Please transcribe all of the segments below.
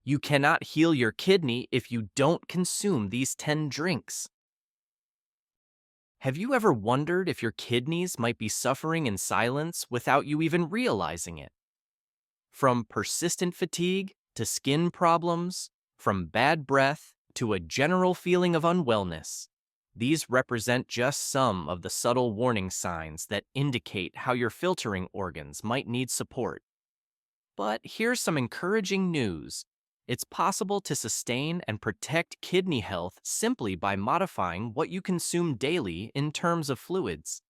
You cannot heal your kidney if you don't consume these 10 drinks. Have you ever wondered if your kidneys might be suffering in silence without you even realizing it? From persistent fatigue to skin problems, from bad breath to a general feeling of unwellness, these represent just some of the subtle warning signs that indicate how your filtering organs might need support. But here's some encouraging news. It's possible to sustain and protect kidney health simply by modifying what you consume daily in terms of fluids.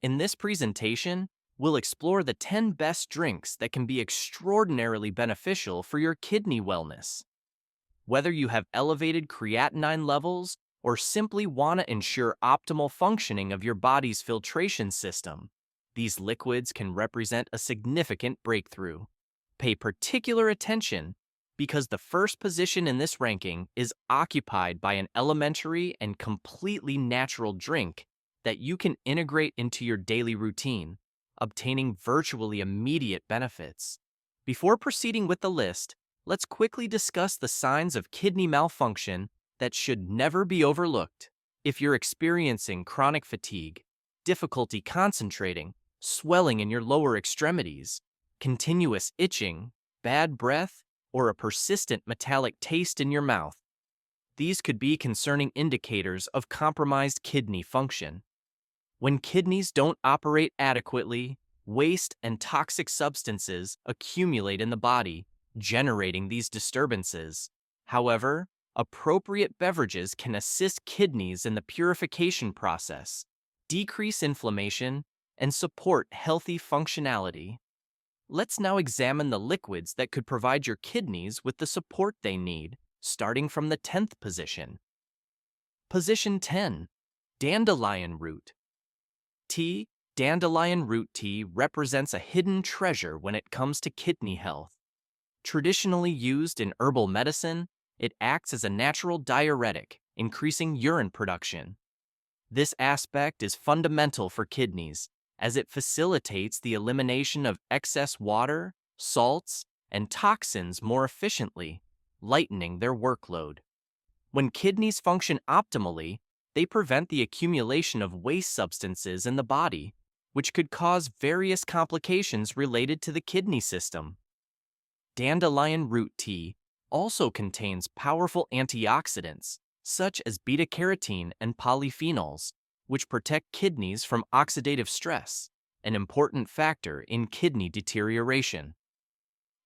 In this presentation, we'll explore the 10 best drinks that can be extraordinarily beneficial for your kidney wellness. Whether you have elevated creatinine levels or simply want to ensure optimal functioning of your body's filtration system, these liquids can represent a significant breakthrough. Pay particular attention because the first position in this ranking is occupied by an elementary and completely natural drink that you can integrate into your daily routine, obtaining virtually immediate benefits. Before proceeding with the list, let's quickly discuss the signs of kidney malfunction that should never be overlooked. If you're experiencing chronic fatigue, difficulty concentrating, swelling in your lower extremities, continuous itching, bad breath, or a persistent metallic taste in your mouth, these could be concerning indicators of compromised kidney function. When kidneys don't operate adequately, waste and toxic substances accumulate in the body, generating these disturbances. However, appropriate beverages can assist kidneys in the purification process, decrease inflammation, and support healthy functionality. Let's now examine the liquids that could provide your kidneys with the support they need, starting from the 10th position. Position 10. Dandelion root tea. Dandelion root tea represents a hidden treasure when it comes to kidney health. Traditionally used in herbal medicine, it acts as a natural diuretic, increasing urine production. This aspect is fundamental for kidneys, as it facilitates the elimination of excess water, salts, and toxins more efficiently, lightening their workload. When kidneys function optimally, they prevent the accumulation of waste substances in the body, which could cause various complications related to the kidney system. Dandelion root tea also contains powerful antioxidants, such as beta-carotene and polyphenols, which protect kidneys from oxidative stress, an important factor in kidney deterioration.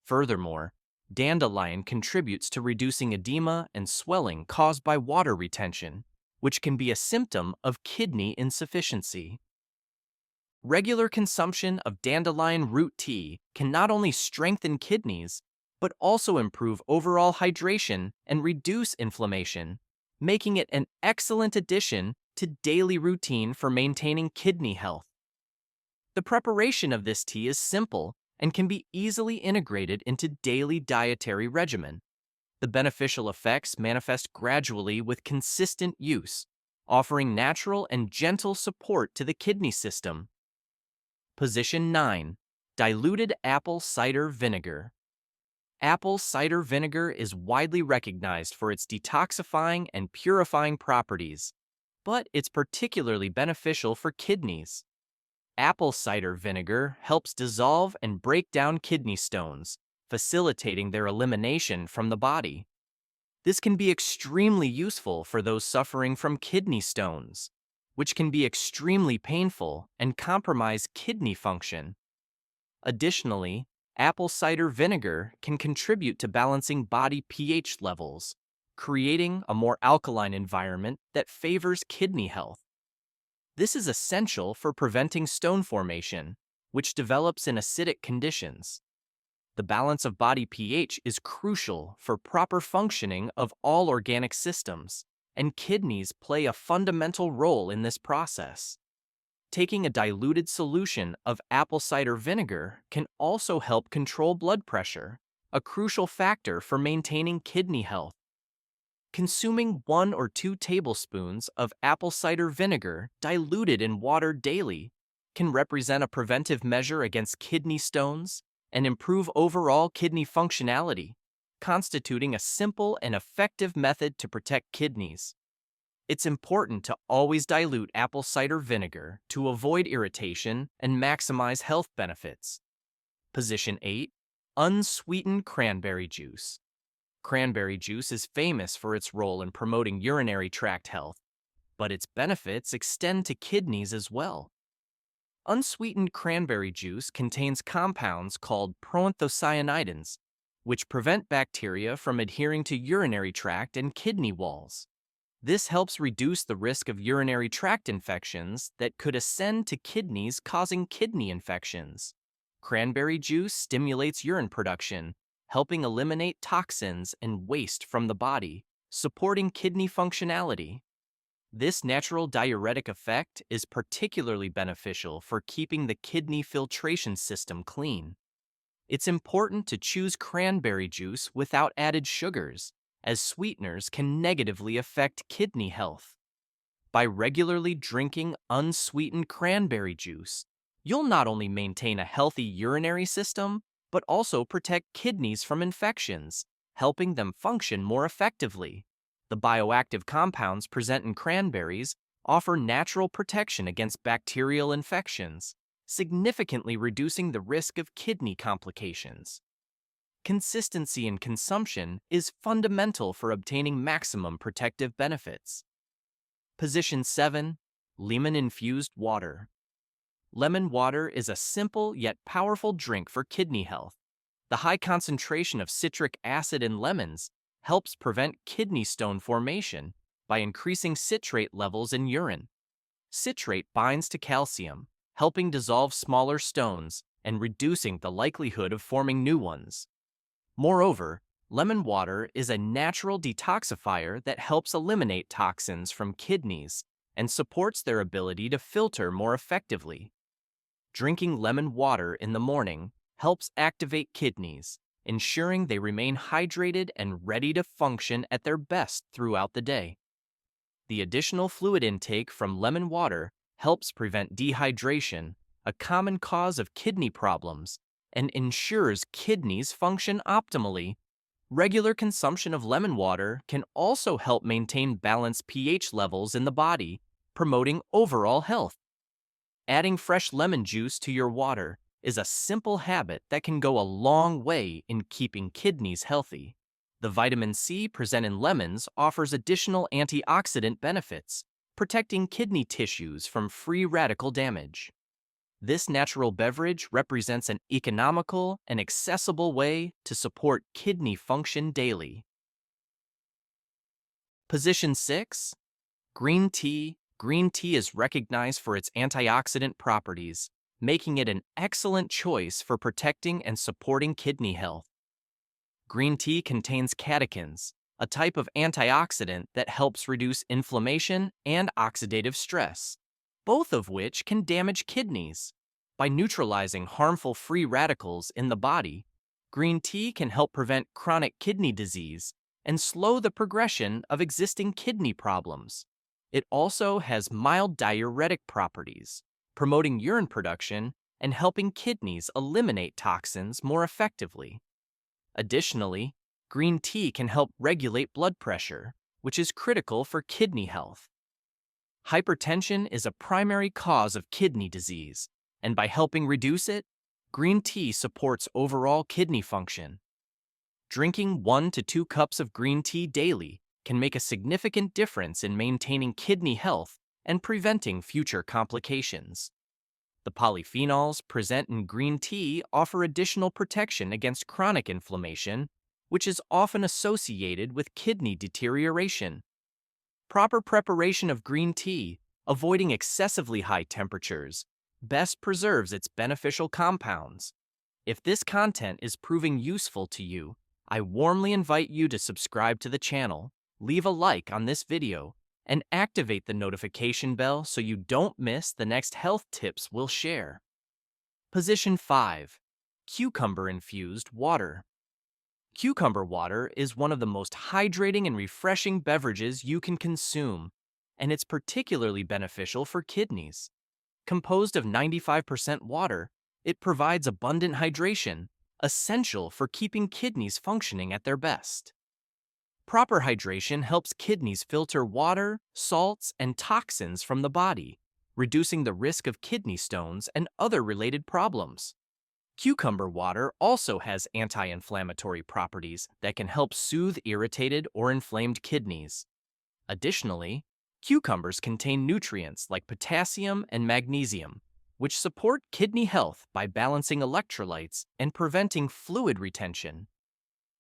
Furthermore, dandelion contributes to reducing edema and swelling caused by water retention, which can be a symptom of kidney insufficiency. Regular consumption of dandelion root tea can not only strengthen kidneys, but also improve overall hydration and reduce inflammation, making it an excellent addition to daily routine for maintaining kidney health. The preparation of this tea is simple and can be easily integrated into daily dietary regimen. The beneficial effects manifest gradually with consistent use, offering natural and gentle support to the kidney system. Position 9. Diluted apple cider vinegar. Apple cider vinegar is widely recognized for its detoxifying and purifying properties, but it's particularly beneficial for kidneys. Apple cider vinegar helps dissolve and break down kidney stones, facilitating their elimination from the body. This can be extremely useful for those suffering from kidney stones, which can be extremely painful and compromise kidney function. Additionally, apple cider vinegar can contribute to balancing body pH levels, creating a more alkaline environment that favors kidney health. This is essential for preventing stone formation, which develops in acidic conditions. The balance of body pH is crucial for proper functioning of all organic systems, and kidneys play a fundamental role in this process. Taking a diluted solution of apple cider vinegar can also help control blood pressure, a crucial factor for maintaining kidney health. Consuming 1 or 2 tablespoons of apple cider vinegar diluted in water daily can represent a preventive measure against kidney stones and improve overall kidney functionality, constituting a simple and effective method to protect kidneys. It's important to always dilute apple cider vinegar to avoid irritation and maximize health benefits. Position 8. Unsweetened cranberry juice. Cranberry juice is famous for its role in promoting urinary tract health, but its benefits extend to kidneys as well. Unsweetened cranberry juice contains compounds called proanthocyanidins, which prevent bacteria from adhering to urinary tract and kidney walls. This helps reduce the risk of urinary tract infections that could ascend to kidneys, causing kidney infections. Cranberry juice stimulates urine production, helping eliminate toxins and waste from the body, supporting kidney functionality. This natural diuretic effect is particularly beneficial for keeping the kidney filtration system clean. It's important to choose cranberry juice without added sugars, as sweeteners can negatively affect kidney health. By regularly drinking unsweetened cranberry juice, you'll not only maintain a healthy urinary system, but also protect kidneys from infections, helping them function more effectively. The bioactive compounds present in cranberries offer natural protection against bacterial infections, significantly reducing the risk of kidney complications. Consistency in consumption is fundamental for obtaining maximum protective benefits. Position 7. Lemon-infused water. Lemon water is a simple yet powerful drink for kidney health. The high concentration of citric acid in lemons helps prevent kidney stone formation by increasing citrate levels in urine. Citrate binds to calcium, helping dissolve smaller stones and reducing the likelihood of forming new ones. Moreover, lemon water is a natural detoxifier that helps eliminate toxins from kidneys and supports their ability to filter more effectively. Drinking lemon water in the morning helps activate kidneys, ensuring they remain hydrated and ready to function at their best throughout the day. The additional fluid intake from lemon water helps prevent dehydration, a common cause of kidney problems, and ensures kidneys function optimally. Regular consumption of lemon water can also help maintain balanced pH levels in the body, promoting overall health. Adding fresh lemon juice to your water is a simple habit that can go a long way in keeping kidneys healthy. The vitamin C present in lemons offers additional antioxidant benefits, protecting kidney tissues from free radical damage. This natural beverage represents an economical and accessible way to support kidney function daily. Position 6. Green tea. Green tea is recognized for its antioxidant properties, making it an excellent choice for protecting and supporting kidney health. Green tea contains catechins, a type of antioxidant that helps reduce inflammation and oxidative stress, both of which can damage kidneys. By neutralizing harmful free radicals in the body, green tea can help prevent chronic kidney disease and slow the progression of existing kidney problems. It also has mild diuretic properties, promoting urine production and helping kidneys eliminate toxins more effectively. Additionally, green tea can help regulate blood pressure, which is critical for kidney health. Hypertension is a primary cause of kidney disease, and by helping reduce it, green tea supports overall kidney function. Drinking 1 to 2 cups of green tea daily can make a significant difference in maintaining kidney health and preventing future complications. The polyphenols present in green tea offer additional protection against chronic inflammation, which is often associated with kidney deterioration. Proper preparation of green tea, avoiding excessively high temperatures, best preserves its beneficial compounds. If this content is proving useful to you, I warmly invite you to subscribe to the channel, leave a like on this video, and activate the notification bell so you don't miss the next health tips we'll share. Position 5. Cucumber-infused water. Cucumber water is one of the most hydrating and refreshing beverages you can consume, and it's particularly beneficial for kidneys. Composed of 95% water, it provides abundant hydration, essential for keeping kidneys functioning at their best. Proper hydration helps kidneys filter water, salts, and toxins from the body, reducing the risk of kidney stones and other related problems. Cucumber water also has anti-inflammatory properties that can help soothe irritated or inflamed kidneys. Additionally, cucumbers contain nutrients like potassium and magnesium, which support kidney health by balancing electrolytes and preventing fluid retention.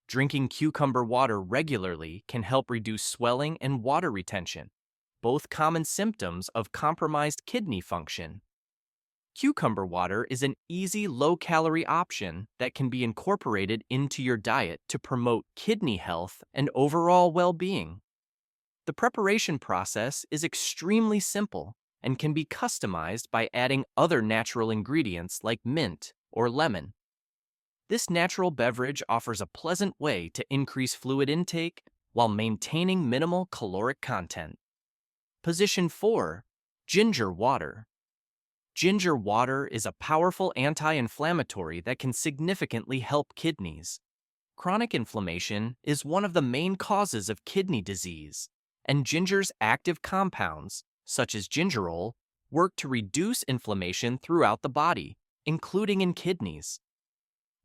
Drinking cucumber water regularly can help reduce swelling and water retention, both common symptoms of compromised kidney function. Cucumber water is an easy, low-calorie option that can be incorporated into your diet to promote kidney health and overall well-being. The preparation process is extremely simple and can be customized by adding other natural ingredients like mint or lemon. This natural beverage offers a pleasant way to increase fluid intake while maintaining minimal caloric content. Position 4. Ginger water. Ginger water is a powerful anti-inflammatory that can significantly help kidneys. Chronic inflammation is one of the main causes of kidney disease, and ginger's active compounds, such as gingerol, work to reduce inflammation throughout the body, including in kidneys.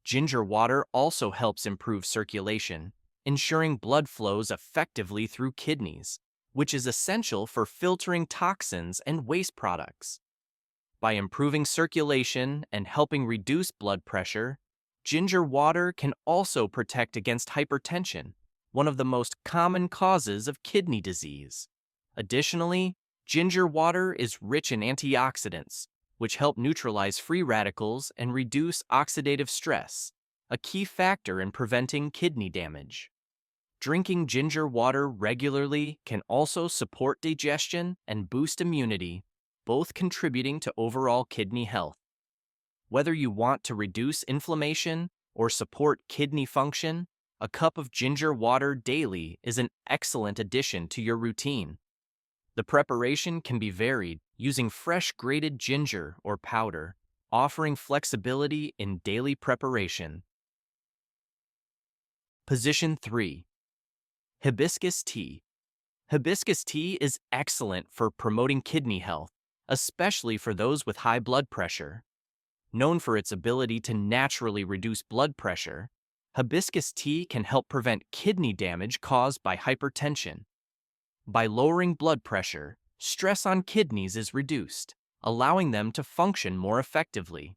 Ginger water also helps improve circulation, ensuring blood flows effectively through kidneys, which is essential for filtering toxins and waste products. By improving circulation and helping reduce blood pressure, ginger water can also protect against hypertension, one of the most common causes of kidney disease. Additionally, ginger water is rich in antioxidants, which help neutralize free radicals and reduce oxidative stress, a key factor in preventing kidney damage. Drinking ginger water regularly can also support digestion and boost immunity, both contributing to overall kidney health. Whether you want to reduce inflammation or support kidney function, a cup of ginger water daily is an excellent addition to your routine. The preparation can be varied using fresh grated ginger or powder, offering flexibility in daily preparation. Position 3. Hibiscus tea. Hibiscus tea is excellent for promoting kidney health, especially for those with high blood pressure. Known for its ability to naturally reduce blood pressure, hibiscus tea can help prevent kidney damage caused by hypertension. By lowering blood pressure, stress on kidneys is reduced, allowing them to function more effectively.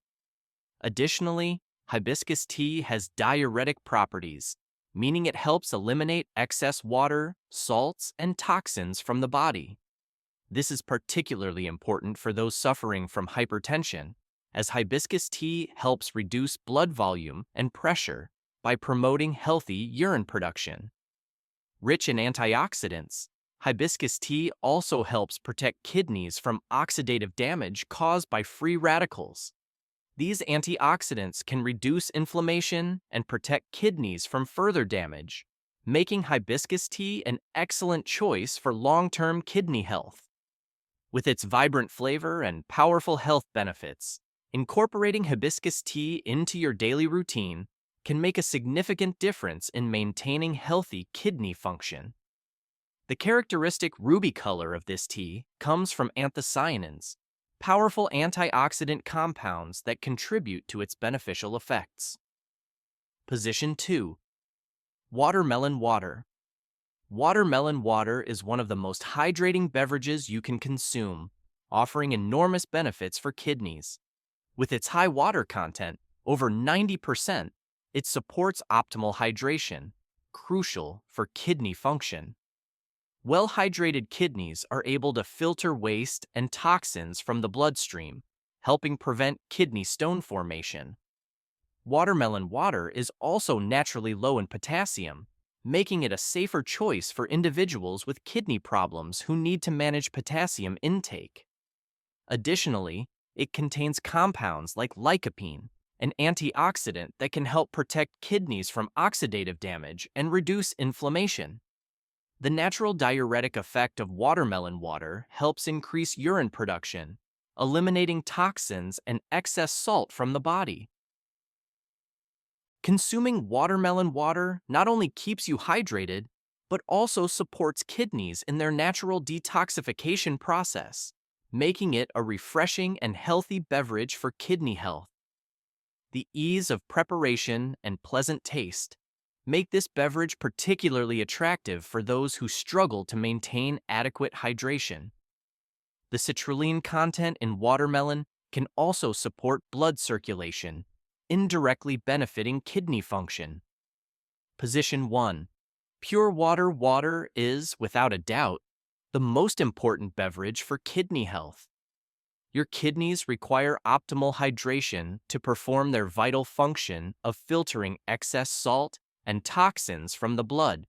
Additionally, hibiscus tea has diuretic properties, meaning it helps eliminate excess water, salts, and toxins from the body. This is particularly important for those suffering from hypertension, as hibiscus tea helps reduce blood volume and pressure by promoting healthy urine production. Rich in antioxidants, hibiscus tea also helps protect kidneys from oxidative damage caused by free radicals. These antioxidants can reduce inflammation and protect kidneys from further damage, making hibiscus tea an excellent choice for long-term kidney health. With its vibrant flavor and powerful health benefits, incorporating hibiscus tea into your daily routine can make a significant difference in maintaining healthy kidney function. The characteristic ruby color of this tea comes from anthocyanins, powerful antioxidant compounds that contribute to its beneficial effects. Position 2. Watermelon water. Watermelon water is one of the most hydrating beverages you can consume, offering enormous benefits for kidneys. With its high water content, over 90%, it supports optimal hydration, crucial for kidney function. Well-hydrated kidneys are able to filter waste and toxins from the bloodstream, helping prevent kidney stone formation. Watermelon water is also naturally low in potassium, making it a safer choice for individuals with kidney problems who need to manage potassium intake. Additionally, it contains compounds like lycopene, an antioxidant that can help protect kidneys from oxidative damage and reduce inflammation. The natural diuretic effect of watermelon water helps increase urine production, eliminating toxins and excess salt from the body. Consuming watermelon water not only keeps you hydrated, but also supports kidneys in their natural detoxification process, making it a refreshing and healthy beverage for kidney health. The ease of preparation and pleasant taste make this beverage particularly attractive for those who struggle to maintain adequate hydration. The citrulline content in watermelon can also support blood circulation, indirectly benefiting kidney function. Position 1. Pure water is, without a doubt, the most important beverage for kidney health. Your kidneys require optimal hydration to perform their vital function of filtering excess salt and toxins from the blood.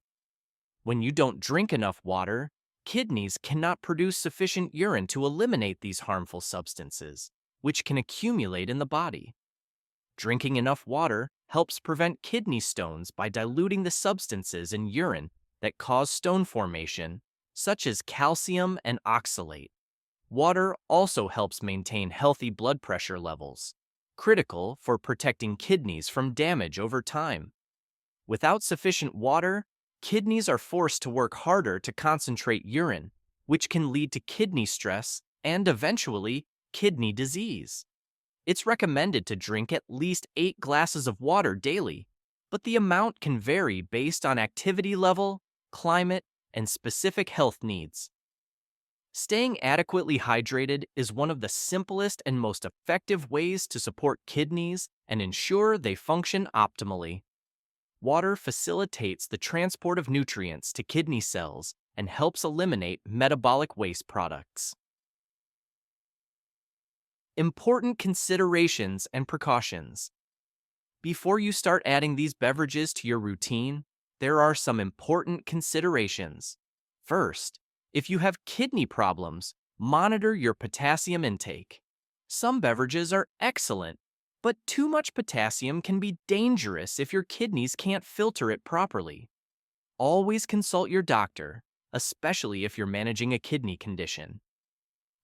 When you don't drink enough water, kidneys cannot produce sufficient urine to eliminate these harmful substances, which can accumulate in the body. Drinking enough water helps prevent kidney stones by diluting the substances in urine that cause stone formation, such as calcium and oxalate. Water also helps maintain healthy blood pressure levels, critical for protecting kidneys from damage over time. Without sufficient water, kidneys are forced to work harder to concentrate urine, which can lead to kidney stress and eventually kidney disease. It's recommended to drink at least 8 glasses of water daily, but the amount can vary based on activity level, climate, and specific health needs. Staying adequately hydrated is one of the simplest and most effective ways to support kidneys and ensure they function optimally. Water facilitates the transport of nutrients to kidney cells and helps eliminate metabolic waste products. Important considerations and precautions. Before you start adding these beverages to your routine, there are some important considerations. First, if you have kidney problems, monitor your potassium intake. Some beverages are excellent, but too much potassium can be dangerous if your kidneys can't filter it properly. Always consult your doctor, especially if you're managing a kidney condition.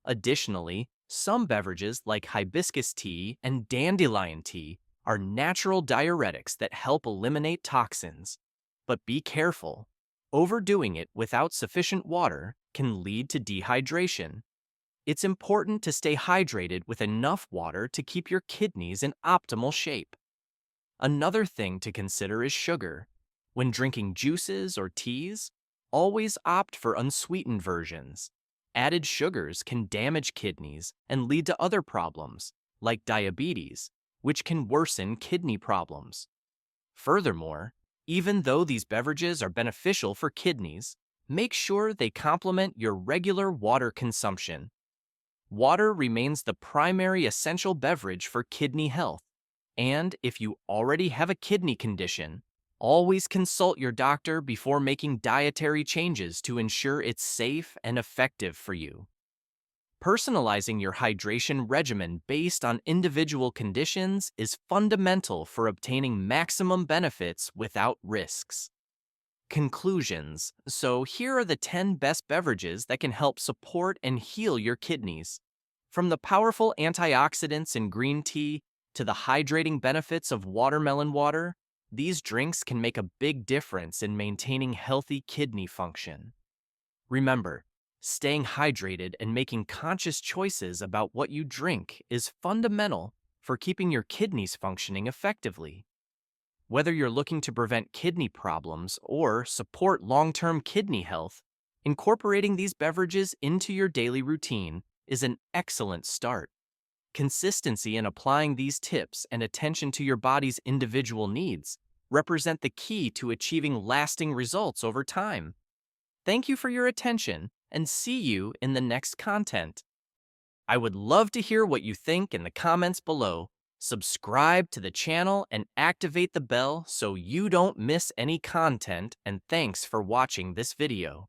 Additionally, some beverages like hibiscus tea and dandelion tea are natural diuretics that help eliminate toxins. But be careful. Overdoing it without sufficient water can lead to dehydration. It's important to stay hydrated with enough water to keep your kidneys in optimal shape. Another thing to consider is sugar. When drinking juices or teas, always opt for unsweetened versions. Added sugars can damage kidneys and lead to other problems, like diabetes, which can worsen kidney problems. Furthermore, even though these beverages are beneficial for kidneys, make sure they complement your regular water consumption. Water remains the primary essential beverage for kidney health, and if you already have a kidney condition, always consult your doctor before making dietary changes to ensure it's safe and effective for you. Personalizing your hydration regimen based on individual conditions is fundamental for obtaining maximum benefits without risks. Conclusions. So here are the 10 best beverages that can help support and heal your kidneys. From the powerful antioxidants in green tea to the hydrating benefits of watermelon water, these drinks can make a big difference in maintaining healthy kidney function. Remember, staying hydrated and making conscious choices about what you drink is fundamental for keeping your kidneys functioning effectively. Whether you're looking to prevent kidney problems or support long-term kidney health, incorporating these beverages into your daily routine is an excellent start. Consistency in applying these tips and attention to your body's individual needs represent the key to achieving lasting results over time. Thank you for your attention, and see you in the next content. I would love to hear what you think in the comments below. Subscribe to the channel and activate the bell so you don't miss any content, and thanks for watching this video.